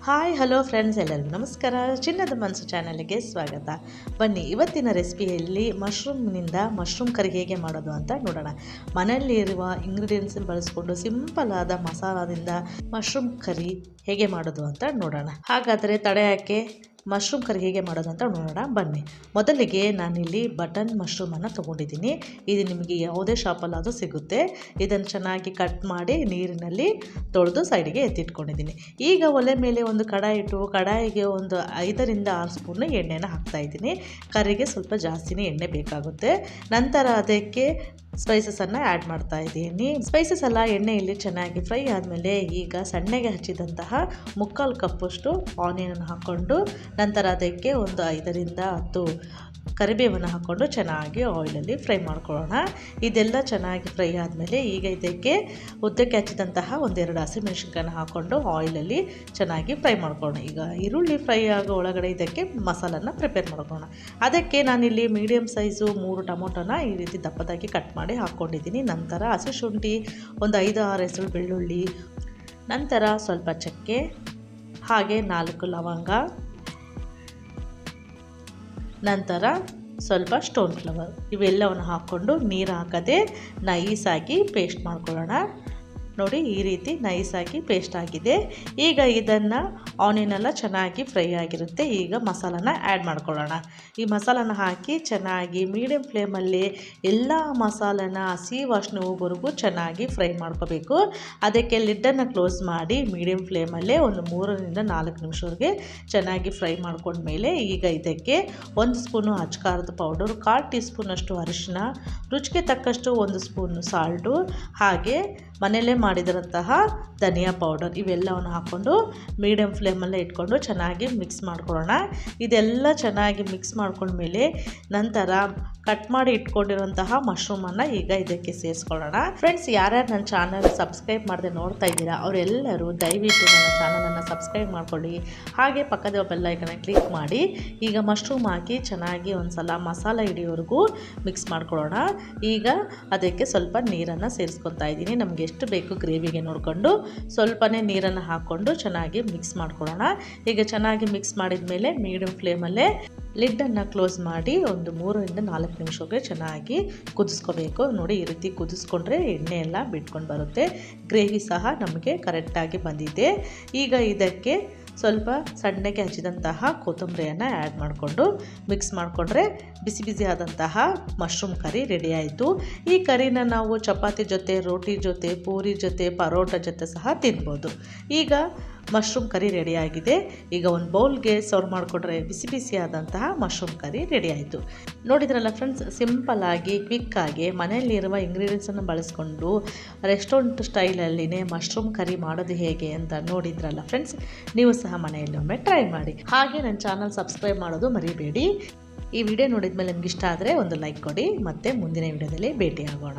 Hi hello friends, ಎಲ್ಲರಿಗೂ ನಮಸ್ಕಾರ. ಚಿನ್ನದ ಮನಸ್ಸು ಚಾನಲ್ಗೆ ಸ್ವಾಗತ. ಬನ್ನಿ, ಇವತ್ತಿನ ರೆಸಿಪಿಯಲ್ಲಿ ಮಶ್ರೂಮ್ನಿಂದ ಮಶ್ರೂಮ್ ಕರಿ ಹೇಗೆ ಮಾಡೋದು ಅಂತ ನೋಡೋಣ. ಮನೆಯಲ್ಲಿರುವ ಇಂಗ್ರೀಡಿಯೆಂಟ್ಸ್ ಬಳಸ್ಕೊಂಡು ಸಿಂಪಲ್ ಆದ ಮಸಾಲದಿಂದ ಮಶ್ರೂಮ್ ಕರಿ ಹೇಗೆ ಮಾಡೋದು ಅಂತ ನೋಡೋಣ. ಹಾಗಾದರೆ ತಡೆ ಹಾಕಿ ಮಶ್ರೂಮ್ ಕರಿ ಹೇಗೆ ಮಾಡೋದು ಅಂತ ನೋಡೋಣ ಬನ್ನಿ. ಮೊದಲಿಗೆ ನಾನಿಲ್ಲಿ ಬಟನ್ ಮಶ್ರೂಮನ್ನು ತೊಗೊಂಡಿದ್ದೀನಿ. ಇದು ನಿಮಗೆ ಯಾವುದೇ ಶಾಪಲ್ಲಾದರೂ ಸಿಗುತ್ತೆ. ಇದನ್ನು ಚೆನ್ನಾಗಿ ಕಟ್ ಮಾಡಿ ನೀರಿನಲ್ಲಿ ತೊಳೆದು ಸೈಡಿಗೆ ಎತ್ತಿಟ್ಕೊಂಡಿದ್ದೀನಿ. ಈಗ ಒಲೆ ಮೇಲೆ ಒಂದು ಕಡಾಯಿ ಇಟ್ಟು ಕಡಾಯಿಗೆ ಒಂದು 5ರಿಂದ 6 ಸ್ಪೂನ್ ಎಣ್ಣೆನ ಹಾಕ್ತಾಯಿದ್ದೀನಿ. ಕರಿಗೆ ಸ್ವಲ್ಪ ಜಾಸ್ತಿನೇ ಎಣ್ಣೆ ಬೇಕಾಗುತ್ತೆ. ನಂತರ ಅದಕ್ಕೆ ಸ್ಪೈಸಸನ್ನು ಆ್ಯಡ್ ಮಾಡ್ತಾ ಇದ್ದೀನಿ. ಸ್ಪೈಸಸ್ ಎಲ್ಲ ಎಣ್ಣೆಯಲ್ಲಿ ಚೆನ್ನಾಗಿ ಫ್ರೈ ಆದಮೇಲೆ ಈಗ ಸಣ್ಣಗೆ ಹಚ್ಚಿದಂತಹ 3/4 ಕಪ್ಪಷ್ಟು ಆನಿಯನನ್ನು ಹಾಕ್ಕೊಂಡು ನಂತರ ಅದಕ್ಕೆ ಒಂದು 5ರಿಂದ 10 ಕರಿಬೇವನ್ನು ಹಾಕ್ಕೊಂಡು ಚೆನ್ನಾಗಿ ಆಯಿಲಲ್ಲಿ ಫ್ರೈ ಮಾಡ್ಕೊಳ್ಳೋಣ. ಇದೆಲ್ಲ ಚೆನ್ನಾಗಿ ಫ್ರೈ ಆದಮೇಲೆ ಈಗ ಇದಕ್ಕೆ ಉದ್ದಕ್ಕೆ ಹಚ್ಚಿದಂತಹ 1-2 ಹಸಿಮೆಣಸಿನ್ಕಾಯಿನ ಹಾಕ್ಕೊಂಡು ಆಯಿಲಲ್ಲಿ ಚೆನ್ನಾಗಿ ಫ್ರೈ ಮಾಡ್ಕೊಳ್ಳೋಣ. ಈಗ ಈರುಳ್ಳಿ ಫ್ರೈ ಆಗೋ ಒಳಗಡೆ ಇದಕ್ಕೆ ಮಸಾಲನ್ನು ಪ್ರಿಪೇರ್ ಮಾಡ್ಕೊಳ್ಳೋಣ. ಅದಕ್ಕೆ ನಾನಿಲ್ಲಿ ಮೀಡಿಯಮ್ ಸೈಜು 3 ಟೊಮೊಟೊನ ಈ ರೀತಿ ದಪ್ಪದಾಗಿ ಕಟ್ ಮಾಡಿ ಹಾಕ್ಕೊಂಡಿದ್ದೀನಿ. ನಂತರ ಹಸಿ ಶುಂಠಿ, ಒಂದು 5-6 ಹೆಸರು ಬೆಳ್ಳುಳ್ಳಿ, ನಂತರ ಸ್ವಲ್ಪ ಚಕ್ಕೆ, ಹಾಗೆ 4 ಲವಂಗ, ನಂತರ ಸ್ವಲ್ಪ ಸ್ಟೋನ್ ಫ್ಲವರ್, ಇವೆಲ್ಲವನ್ನು ಹಾಕ್ಕೊಂಡು ನೀರು ಹಾಕದೆ ನೈಸಾಗಿ ಪೇಸ್ಟ್ ಮಾಡ್ಕೊಳ್ಳೋಣ. ನೋಡಿ, ಈ ರೀತಿ ನೈಸಾಗಿ ಪೇಸ್ಟ್ ಆಗಿದೆ. ಈಗ ಇದನ್ನು ಆನಿಯನೆಲ್ಲ ಚೆನ್ನಾಗಿ ಫ್ರೈ ಆಗಿರುತ್ತೆ. ಈಗ ಮಸಾಲಾನ ಆ್ಯಡ್ ಮಾಡ್ಕೊಳ್ಳೋಣ. ಈ ಮಸಾಲಾನ ಹಾಕಿ ಚೆನ್ನಾಗಿ ಮೀಡಿಯಮ್ ಫ್ಲೇಮಲ್ಲಿ ಎಲ್ಲ ಮಸಾಲಾನ ಹಸಿ ವಾಸನೆ ಹೋಗೋವರೆಗೂ ಚೆನ್ನಾಗಿ ಫ್ರೈ ಮಾಡ್ಕೋಬೇಕು. ಅದಕ್ಕೆ ಲಿಡ್ಡನ್ನು ಕ್ಲೋಸ್ ಮಾಡಿ ಮೀಡಿಯಮ್ ಫ್ಲೇಮಲ್ಲೇ ಒಂದು 3ರಿಂದ 4 ನಿಮಿಷವರೆಗೆ ಚೆನ್ನಾಗಿ ಫ್ರೈ ಮಾಡ್ಕೊಂಡ್ಮೇಲೆ ಈಗ ಇದಕ್ಕೆ 1 ಸ್ಪೂನು ಅಚ್ಕಾರದ ಪೌಡರ್, 1/4 ಟೀ ಸ್ಪೂನಷ್ಟು ಅರಿಶಿನ, ರುಚಿಗೆ ತಕ್ಕಷ್ಟು 1 ಸ್ಪೂನು ಸಾಲ್ಟು, ಹಾಗೆ ಮನೆಯಲ್ಲೇ ಮಾಡಿದಂತಹ ಧನಿಯಾ ಪೌಡರ್, ಇವೆಲ್ಲವನ್ನು ಹಾಕ್ಕೊಂಡು ಮೀಡಿಯಮ್ ಫ್ಲೇಮಲ್ಲೇ ಇಟ್ಕೊಂಡು ಚೆನ್ನಾಗಿ ಮಿಕ್ಸ್ ಮಾಡ್ಕೊಳ್ಳೋಣ. ಇದೆಲ್ಲ ಚೆನ್ನಾಗಿ ಮಿಕ್ಸ್ ಮಾಡ್ಕೊಂಡ್ಮೇಲೆ ನಂತರ ಕಟ್ ಮಾಡಿ ಇಟ್ಕೊಂಡಿರುವಂತಹ ಮಶ್ರೂಮನ್ನು ಈಗ ಇದಕ್ಕೆ ಸೇರಿಸ್ಕೊಳ್ಳೋಣ. ಫ್ರೆಂಡ್ಸ್, ಯಾರ್ಯಾರು ನನ್ನ ಚಾನಲ್ ಸಬ್ಸ್ಕ್ರೈಬ್ ಮಾಡದೆ ನೋಡ್ತಾ ಇದ್ದೀರಾ ಅವರೆಲ್ಲರೂ ದಯವಿಟ್ಟು ನನ್ನ ಚಾನಲನ್ನು ಸಬ್ಸ್ಕ್ರೈಬ್ ಮಾಡ್ಕೊಳ್ಳಿ. ಹಾಗೆ ಪಕ್ಕದ ಬೆಲ್ ಐಕನ್ನ ಕ್ಲಿಕ್ ಮಾಡಿ. ಈಗ ಮಶ್ರೂಮ್ ಹಾಕಿ ಚೆನ್ನಾಗಿ ಒಂದು ಸಲ ಮಸಾಲ ಹಿಡಿಯೋವರೆಗೂ ಮಿಕ್ಸ್ ಮಾಡ್ಕೊಳ್ಳೋಣ. ಈಗ ಅದಕ್ಕೆ ಸ್ವಲ್ಪ ನೀರನ್ನು ಸೇರಿಸ್ಕೊತಾ ಇದ್ದೀನಿ. ನಮಗೆ ಎಷ್ಟು ಬೇಕು ಗ್ರೇವಿಗೆ ನೋಡಿಕೊಂಡು ಸ್ವಲ್ಪನೇ ನೀರನ್ನು ಹಾಕ್ಕೊಂಡು ಚೆನ್ನಾಗಿ ಮಿಕ್ಸ್ ಮಾಡ್ಕೊಳ್ಳೋಣ. ಈಗ ಚೆನ್ನಾಗಿ ಮಿಕ್ಸ್ ಮಾಡಿದ ಮೇಲೆ ಮೀಡಿಯಮ್ ಫ್ಲೇಮಲ್ಲೇ ಲಿಡ್ಡನ್ನು ಕ್ಲೋಸ್ ಮಾಡಿ ಒಂದು 3ರಿಂದ 4 ನಿಮಿಷಕ್ಕೆ ಚೆನ್ನಾಗಿ ಕುದಿಸ್ಕೋಬೇಕು. ನೋಡಿ, ಈ ರೀತಿ ಕುದಿಸ್ಕೊಂಡ್ರೆ ಎಣ್ಣೆ ಎಲ್ಲ ಬಿಟ್ಕೊಂಡು ಬರುತ್ತೆ. ಗ್ರೇವಿ ಸಹ ನಮಗೆ ಕರೆಕ್ಟಾಗಿ ಬಂದಿದೆ. ಈಗ ಇದಕ್ಕೆ ಸ್ವಲ್ಪ ಸಣ್ಣಗೆ ಹಚ್ಚಿದಂತಹ ಕೊತ್ತಂಬರಿಯನ್ನು ಆ್ಯಡ್ ಮಾಡಿಕೊಂಡು ಮಿಕ್ಸ್ ಮಾಡಿಕೊಂಡ್ರೆ ಬಿಸಿ ಬಿಸಿ ಆದಂತಹ ಮಶ್ರೂಮ್ ಕರಿ ರೆಡಿ ಆಯಿತು. ಈ ಕರಿನ ನಾವು ಚಪಾತಿ ಜೊತೆ, ರೋಟಿ ಜೊತೆ, ಪೂರಿ ಜೊತೆ, ಪರೋಟ ಜೊತೆ ಸಹ ತಿನ್ಬೋದು. ಈಗ ಮಶ್ರೂಮ್ ಕರಿ ರೆಡಿಯಾಗಿದೆ. ಈಗ ಒಂದು ಬೌಲ್ಗೆ ಸರ್ವ್ ಮಾಡಿಕೊಂಡ್ರೆ ಬಿಸಿ ಬಿಸಿ ಆದಂತಹ ಮಶ್ರೂಮ್ ಕರಿ ರೆಡಿ ಆಯಿತು. ನೋಡಿದ್ರಲ್ಲ ಫ್ರೆಂಡ್ಸ್, ಸಿಂಪಲ್ಲಾಗಿ ಕ್ವಿಕ್ಕಾಗಿ ಮನೆಯಲ್ಲಿರುವ ಇಂಗ್ರೀಡಿಯೆಂಟ್ಸನ್ನು ಬಳಸ್ಕೊಂಡು ರೆಸ್ಟೋರೆಂಟ್ ಸ್ಟೈಲಲ್ಲಿನೇ ಮಶ್ರೂಮ್ ಕರಿ ಮಾಡೋದು ಹೇಗೆ ಅಂತ ನೋಡಿದ್ರಲ್ಲ ಫ್ರೆಂಡ್ಸ್. ನೀವು ಸಹ ಮನೆಯಲ್ಲಿ ಒಮ್ಮೆ ಟ್ರೈ ಮಾಡಿ. ಹಾಗೆ ನನ್ನ ಚಾನಲ್ ಸಬ್ಸ್ಕ್ರೈಬ್ ಮಾಡೋದು ಮರಿಬೇಡಿ. ಈ ವಿಡಿಯೋ ನೋಡಿದ ಮೇಲೆ ನಿಮ್ಗೆ ಇಷ್ಟ ಆದರೆ ಒಂದು ಲೈಕ್ ಕೊಡಿ. ಮತ್ತೆ ಮುಂದಿನ ವಿಡಿಯೋದಲ್ಲಿ ಭೇಟಿಯಾಗೋಣ.